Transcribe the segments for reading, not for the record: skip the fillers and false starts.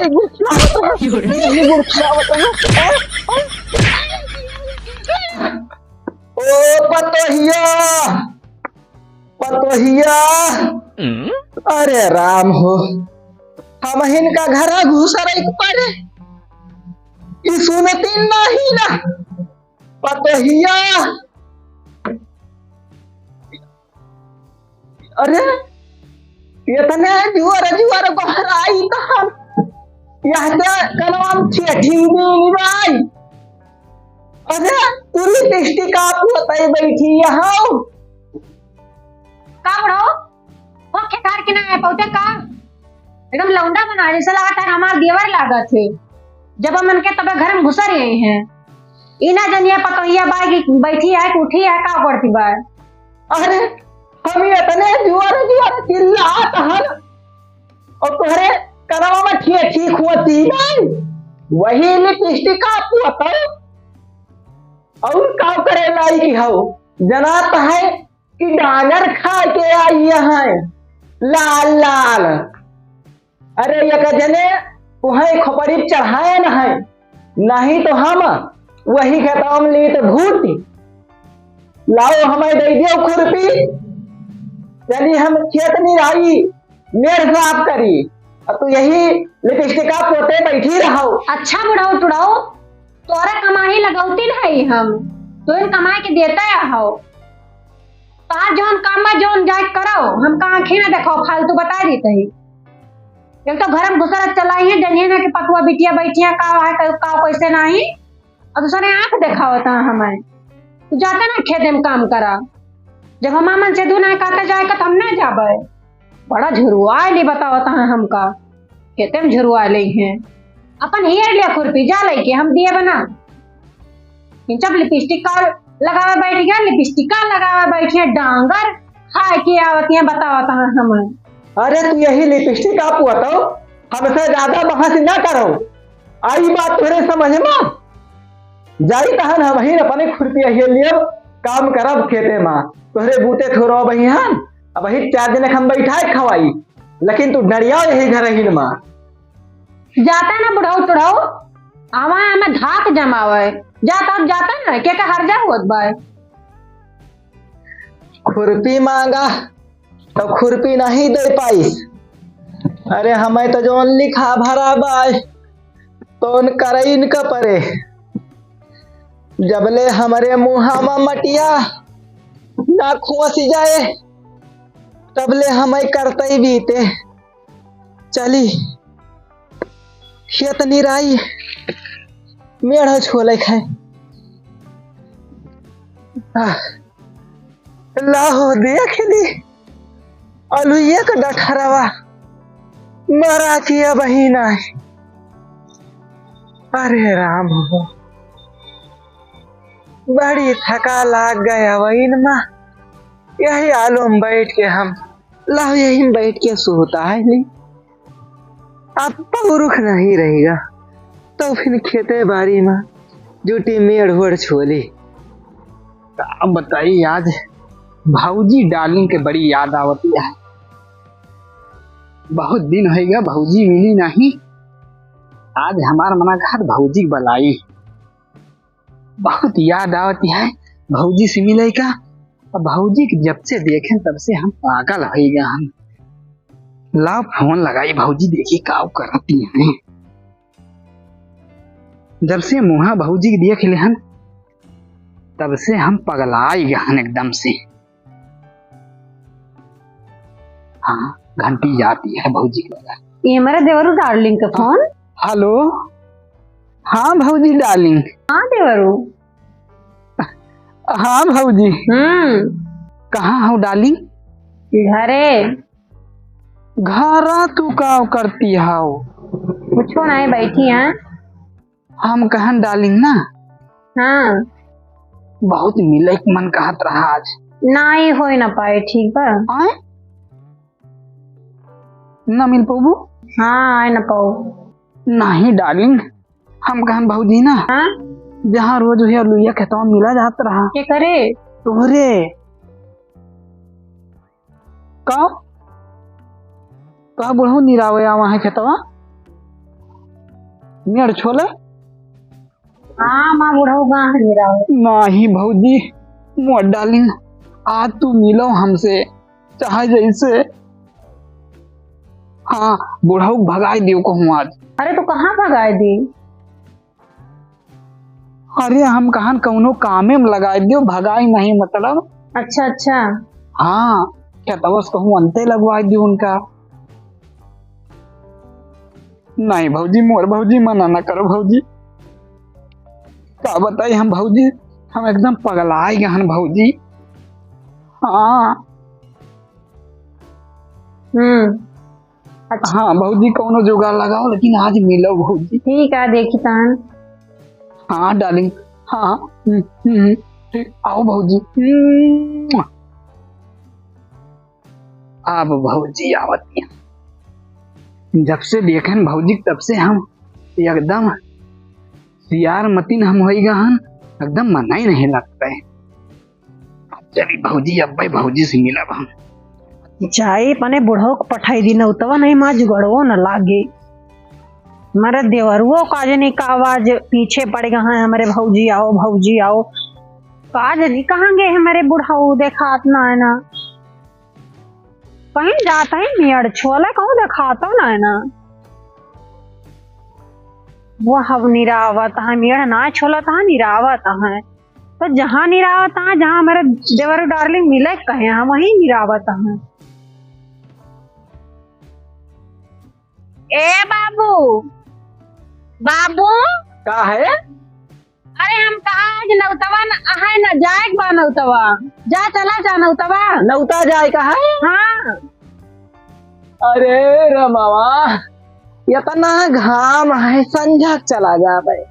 नहीं गुड़छुलावत है। ओ पतोहिया पतोहिया, अरे राम हो, हम इनका घर घुसा रही पड़े, सुनती नहीं ना पतोहिया। अरे इतने जुआर जुआर बाहर आई तो हम यहाँ कलवाम भाई। अरे पूरी दृष्टि का पोते बैठी यहाँ का बड़ो वो खेकार के ना पौते का एकदम लौंडा बना जैसे लागत है हमार देवर लागत है। जब मन के तब घर में घुस रहे हैं इना जनिया पतोहिया बाई बैठी है कि उठी है का करती बा। अरे हम इतने जुआर जुआर चिल्लात हन और तोहरे कनवा में ठीक होती नहीं, वही लिपस्टिक का पोता और का करे लाई की हो जनात है कि डांगर खा के आई है लाल लाल। अरे ये जने वही खोपड़ी चढ़ाए न है, नहीं तो हम वही खेता में ली तो भूती लाओ हमें दे दियो खुरपी, चलिए हम खेत नहीं आई मेर साफ करी और तू यही लिपस्टिक का पोते बैठी रहो। अच्छा बुढ़ाओ टुड़ाओ तोरा कमाई लगौती नहीं हम तो इन कमाई के देता है हो तार जोन काम में जोन जाए करो हम कहाँ खीना देखो फालतू बता देते ही। एक तो घर में घुसर चलाई है जनिए ना कि पतुआ बिटिया बैठिया का है का कैसे नहीं और दूसरे आंख देखा होता है हमें तू जाते ना खेत में काम करा। जब हम मन से दूना कहते जाए का हम नहीं जाबे बड़ा झुरुआ ले बतावता है हमका खेते में झुरुआ ले हैं अपन हेयर लिया खुरपी जा लेके हम दिए बना जब लिपस्टिक का लगावे बैठ गया लिपस्टिक का लगावे बैठे डांगर खाए के आवतियां बतावता है हमें। अरे तू यही लिपस्टिक आप बताओ हमसे ज्यादा बहस ना करो, आई बात थोड़े समझ में जाई तहन हम ही अपने खुरपी हिल लियो काम करब खेते में तोहरे बूते थोड़ा बही हन अब वही 4 दिन हम बैठाए खवाई लेकिन तू डरिया यही घर ही में जाता ना बुढ़ाऊ टुढ़ाऊ आवा हमें धाक जमावे जाता ना क्या हर जा होत बाय खुरपी मांगा तो खुरपी नहीं दे पाईस। अरे हमें तो जो लिखा भरा बाय तो करईन का परे जबले हमारे मुहा में मटिया ना खोस जाए तबले हमें करते ही बीते। चली खेत निराई मेढ़ छोले खाए लाहो देख ली अलुए का डठरवा मरा किया बहिना। अरे राम हो बड़ी थका लाग गया वहीन माँ यही आलू में बैठ के हम लाओ यही में बैठ के सोता है नहीं अब रुख नहीं रहेगा तो फिर खेते बाड़ी में जूटी मेड़ होड़ छोली। अब बताइए आज भाऊजी डार्लिंग के बड़ी याद आवती है, बहुत दिन हो गया भाऊजी मिली नहीं। आज हमारा मना घर भाऊजी बुलाई बहुत याद आवती है भाऊजी से मिले का। और भाऊजी के जब से देखें तब से हम पागल हो गया हम लाओ फोन लगाई भाऊजी देखी काव करती हैं। जब से मुहा भाऊजी के देख ले हन तब से हम पगलाई गहन एकदम से। हाँ घंटी जाती है भाऊजी के ये मेरा देवरू डार्लिंग का फोन। हेलो हाँ भाऊजी डार्लिंग। हाँ देवरू। हाँ भाऊजी कहाँ हो डार्लिंग? घरे। घरा तू का करती हाउ? कुछ नहीं बैठी हैं। हम कहन डार्लिंग ना। हाँ बहुत मिले मन कहत रहा आज नहीं हो ना पाए ठीक बा आए ना मिल पाबू। हाँ आए ना पाओ नहीं डार्लिंग हम कहन भाऊजी ना। हाँ जहाँ रोज है लुइया खेतवा मिला जात रहा क्या करे तोहरे का बुढ़ऊ निरावे वहाँ खेतवा मेड़ छोले हाँ माँ बुढ़ऊ कहाँ है मेरा? नहीं भौजी, मोर डार्लिंग आज तू मिलो हमसे चाहे जैसे। हाँ बुढ़ऊ भगाई दियो कहूँ आज। अरे तू कहाँ भगाए दी? अरे हम कहां कौनो कामे में लगाए दियो, भगाई नहीं मतलब। अच्छा अच्छा। हाँ क्या तवस कहूँ अंते लगवा दियो उनका। नहीं भौजी, मोर भौजी मना न करो भौजी। क्या बताई हम भौजी, हम एकदम पगलाए गहन भौजी। हाँ अच्छा हाँ भौजी कौनो जुगाड़ लगाओ, लेकिन आज मिलो भौजी। ठीक है देखी तान। हाँ डार्लिंग हाँ ठीक, आओ भौजी। अब भौजी आवती हैं। जब से देखें भौजी तब से हम एकदम सियार मतीन हम हो गहन, एकदम मना ही नहीं लगता है। चली भौजी अब भाई भौजी से मिला हम। चाय पने बुढ़ो को पठाई दी न उतवा नहीं माँ जुगड़वो न लागे। हमारे देवरुओ काजनी का आवाज पीछे पड़ गया है, हमारे भौजी आओ भौजी आओ। काजनी कहाँ गए हमारे बुढ़ाऊ, देखा ना है ना कहीं जाता है मियाड़ छोला कहूँ देखाता ना है ना। वो हम निरावत है मियाड़ ना छोला तहा निरावत है, तो जहाँ निरावत है जहाँ हमारे देवरू डार्लिंग मिले कहे हम वही निरावत है। ए बाबू बाबू का है? अरे हम कहा आज नौतवा है न जाए बा नौतवा, जा चला जा नौतवा। नौता जाए का है? हाँ अरे रमावा इतना घाम है, संझा चला जा भाई।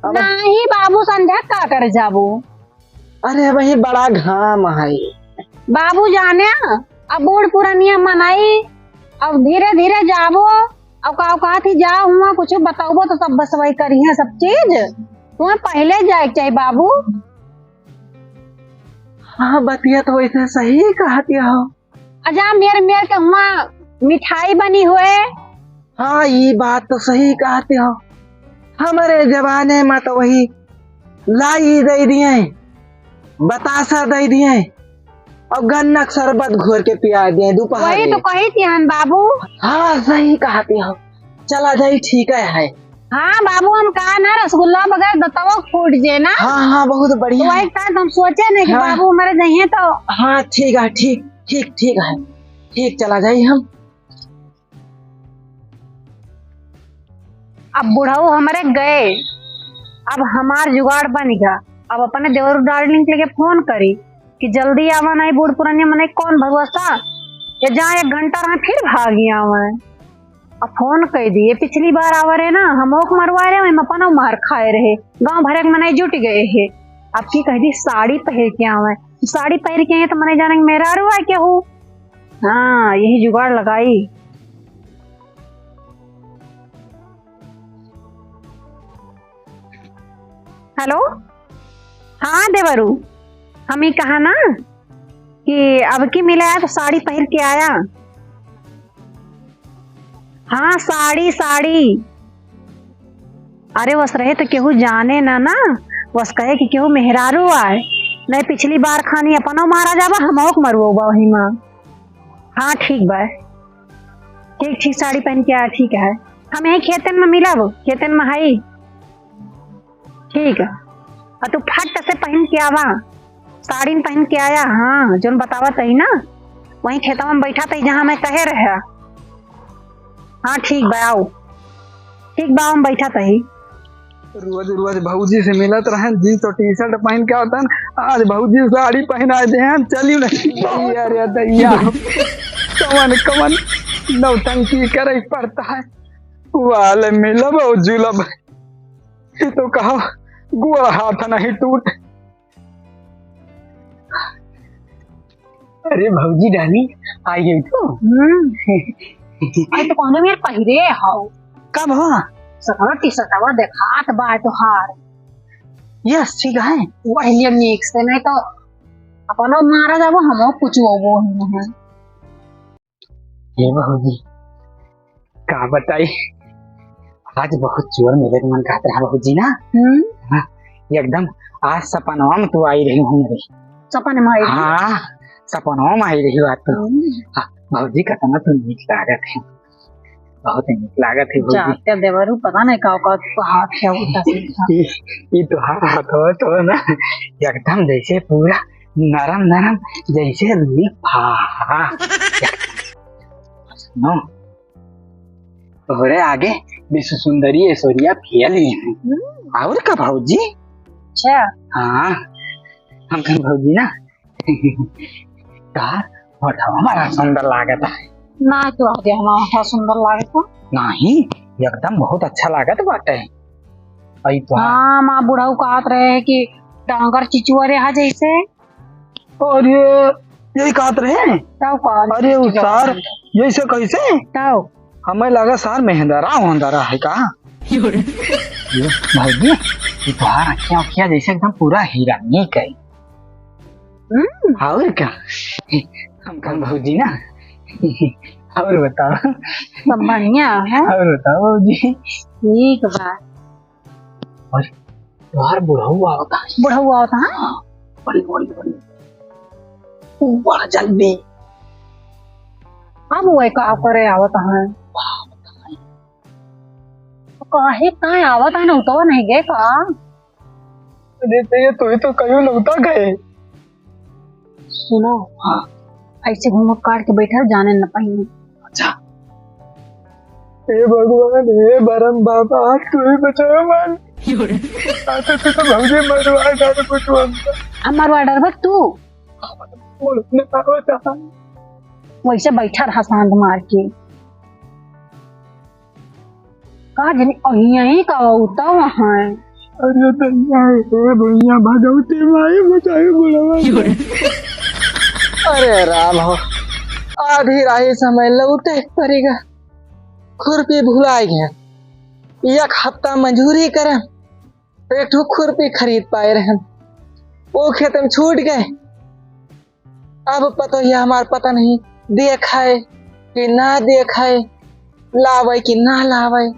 नहीं बाबू संध्या का कर जाबू? अरे वही बड़ा घाम है बाबू जाने अब बूढ़ पुरानिया मनाई, अब धीरे धीरे जाबो। अब कहा थी जा हुआ कुछ बताओ तो सब बसवाई करी है सब चीज, तुम्हें पहले जाए चाहिए बाबू। हाँ बतिया तो वैसे सही कहती हो। अजा मेरे मेरे के हुआ मिठाई बनी हुए। हाँ ये बात तो सही कहते हो, हमारे जमाने में तो वही लाई दे दिए, बतासा दे दिए और गन्ना का शरबत घोर के पिया दिए दोपहर वही में। तो कही थी हन बाबू। हाँ सही कहती हो, चला जाई ठीक है। हाँ बाबू हम कहा ना रसगुल्ला बगैर दतवा फूट जे ना। हाँ हाँ बहुत तो बढ़िया। वही टाइम हम सोचे नहीं कि हाँ। बाबू हमारे नहीं तो। हाँ ठीक है, ठीक ठीक ठीक है, ठीक चला जाई हम। अब बुढ़ाऊ हमारे गए, अब हमार जुगाड़ बन गया। अब अपने देवर डार्लिंग के लिए फोन करी कि जल्दी आवा, नहीं बूढ़ पुरानी मने कौन भरोसा ये जहाँ 1 घंटा रहा फिर भागी आवा। अब फोन कह दिए, पिछली बार आवा रहे ना हम मरवा रहे हम अपना मार खाए रहे, गांव भर के मने जुट गए है। अब की कह दी साड़ी पहन के आवा, साड़ी पहन के तो मने जाने मेरा रुआ क्या हो। हाँ यही जुगाड़ लगाई। हेलो हाँ देवरू, हम ही कहा ना कि अब की मिला है तो साड़ी पहन के आया। हाँ साड़ी साड़ी। अरे वस रहे तो केहू जाने ना ना, वस कहे कि केहू मेहरारू आए नहीं, पिछली बार खानी अपनो मारा जाबा हमोक मरुओ बा वही माँ। हाँ ठीक बा, ठीक ठीक साड़ी पहन के आया ठीक है। हम यही खेतन में मिलब, खेतन में हाई ठीक है। और तू फट से पहन के आवा, साड़ी में पहन के आया। हाँ जो बतावा तही ना वही खेतवा में बैठा तही जहाँ मैं कहे रहा। हाँ ठीक बा आओ, ठीक बा हम बैठा तही। रोज रोज भौजी से मिलत रहे, जीन्स और टी शर्ट पहन के आता, आज भौजी साड़ी पहना दे हैं। चलिए ना अरे दैया कमन कमन नौटंकी करे पड़ता है, वाले मिलब और जुलब तो कहो गोड़ हाथ नहीं टूट। अरे भौजी डाली आई गई तो अरे तो कहने में पहिरे हाउ कब हो? सकर टी शर्टवा देखात बा तोहार। यस ठीक है, वही नीक से नहीं तो अपनो मारा जाबो हमो पूछबो है। ये भौजी का बताई, आज बहुत जोर मेरे मन कहता रहा भाजी ना। हाँ, एकदम आज सपनवा में तू आई रही हूँ मेरी। सपने में आई थी? हाँ सपनवा में आई रही बात तो। हाँ भाजी कहता तू नीक लागत है, बहुत नीक लागत है भाजी। जाते देवरू पता नहीं का हाथ क्या होता है। ये तो हाथ हो तो ना एकदम जैसे पूरा नरम नरम जैसे लिफा। सुनो तोहरे आगे विश्व सुंदरी ऐश्वर्या फेल है और का भाजी। अच्छा हाँ हम कल भाजी ना कार और हमारा सुंदर लागत है ना तो आगे हमारा सुंदर लागत नहीं एकदम बहुत अच्छा लागत बाटे। आई तो हाँ माँ बुढ़ाऊ कहत रहे कि डांगर चिचुआ रहा जैसे। और यही कहत रहे। ताऊ कौन? अरे उस सार यैसे कैसे ताऊ हमें लगा सार मेहंदरा है का। भाई ये तुम्हारा क्या क्या जैसे एकदम पूरा हीरा नीक है। और क्या हम कल भाजी ना। और बताओ सब बढ़िया है। और बताओ भाजी ठीक बा। और तुम्हार बुढ़ऊ आवता है। बुढ़ाऊ आवता है बड़ी बड़ी बड़ी बड़ा जल्दी। अब वो का करे आवता है काहे कहाँ आवता है ना तो नहीं गए का। अरे तो ये तो कहीं लौटा गए। सुनो हाँ ऐसे घूमट काट के बैठा जाने न पाएंगे। अच्छा हे भगवान हे बरम बाबा तू ही बचाओ मान। आते तो भाजी मरवा डाल कुछ हमार ऑर्डर बस तू बोलने पावता वैसे बैठा रहा शांत मार के कहा जनी यहीं का होता वहाँ। अरे तैया हे भैया भगवती माई बचाए बुलावा। अरे राम हो आधी राही समय लौटे पड़ेगा। खुरपी भुला गया एक हफ्ता मजूरी करे एक ठो खुरपी खरीद पाए रहे वो खेत में छूट गए। अब पता ही हमार पता नहीं देखाए कि ना देखाए लावे कि ना लावे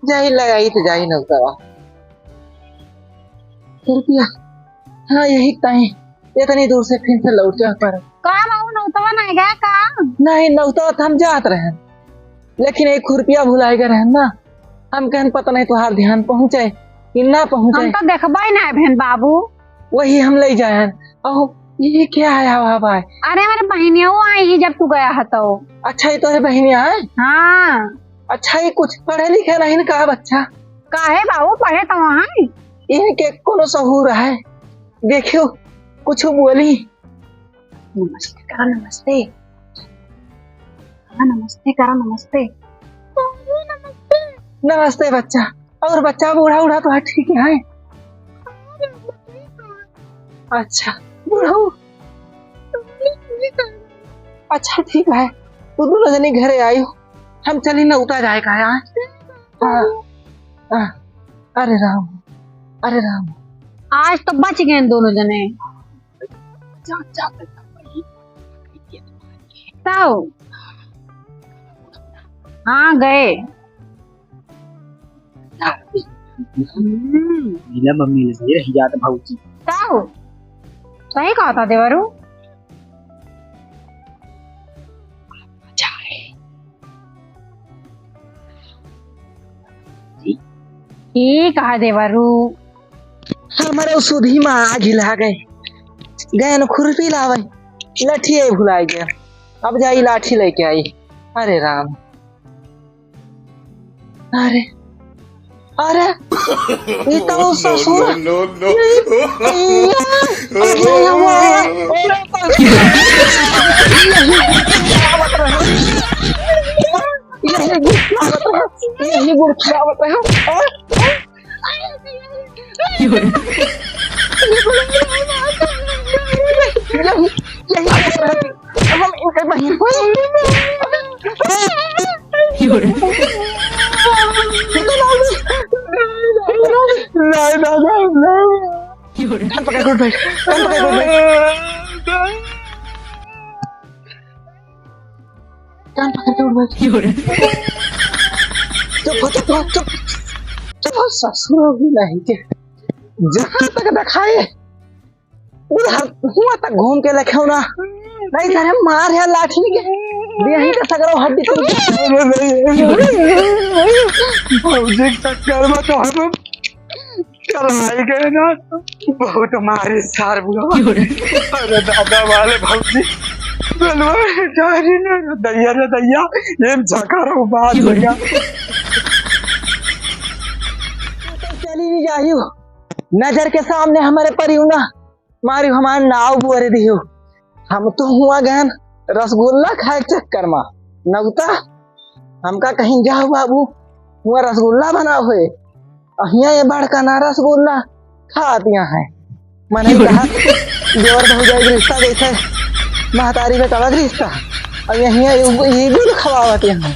जाही लगाई तो जाही नौकरवा रुपया। हाँ यही ताई इतनी दूर से फिर से लौटे पर का बाबू नौतवा नहीं गया का नहीं नौता तो हम जात रहे लेकिन एक खुरपिया भुलाए गए रहे ना। हम कहन पता नहीं तुहार ध्यान पहुँचे कि ना पहुँचे। हम तो देखबा ही नहीं बहन बाबू वही हम ले जाए। ओह ये क्या है हवा भाई। अरे मेरे बहनिया वो आई ही जब तू गया है तो। अच्छा ये तो बहनिया है। हाँ अच्छा ये कुछ पढ़े लिखे नहीं कहा बच्चा काहे बाबू पढ़े तो वहाँ इनके कोनो सहूर है देखियो कुछ बोली। नमस्ते करा नमस्ते नमस्ते करा नमस्ते नमस्ते बच्चा। और बच्चा बूढ़ा उड़ा तो ठीक है। अच्छा बूढ़ा अच्छा ठीक है तू दोनों जनी घरे आई हो हम चली न उतर जाएगा यहाँ। हाँ अरे राम आज तो बच गए दोनों जने। ताऊ हाँ गए। मिला मम्मी ले सही रही जात भाऊजी। ताऊ सही कहा था देवरू। ठीक है देवरू। हमारे सुधी में आग हिला गए न खुरपी लावे लाठी भुला गया। अब जाई लाठी लेके आई। अरे राम अरे अरे ये तो ससुर यही गुड़ खिलावत है। हम इनके बहन कान पकड़ के बैठ कान पकड़ के बैठ चुप हो चुप तो ससुर भी नहीं के जहाँ तक दिखाए उधर हुआ तक घूम के लखे ना नहीं सर मार है लाठी के यही का सगरो हड्डी भौजी के चक्कर में तो हम चलाई गए ना बहुत मारे सार बुआ अरे दादा वाले भौजी दैया रे दैया ये झकारो बात होगा चली नहीं जाइयो नजर के सामने हमारे परियो ना मारियो हमारे नाव बुअरे दियो हम तो हुआ गहन रसगुल्ला खाए चक्कर में नगता हमका कहीं जाओ बाबू हुआ रसगुल्ला बना हुए अहिया ये बड़का ना रसगुल्ला खा दिया है मैंने कहा जोर हो जाएगी रिश्ता जैसे महतारी में कलग रिश्ता अब यही ये भी खवावत यहाँ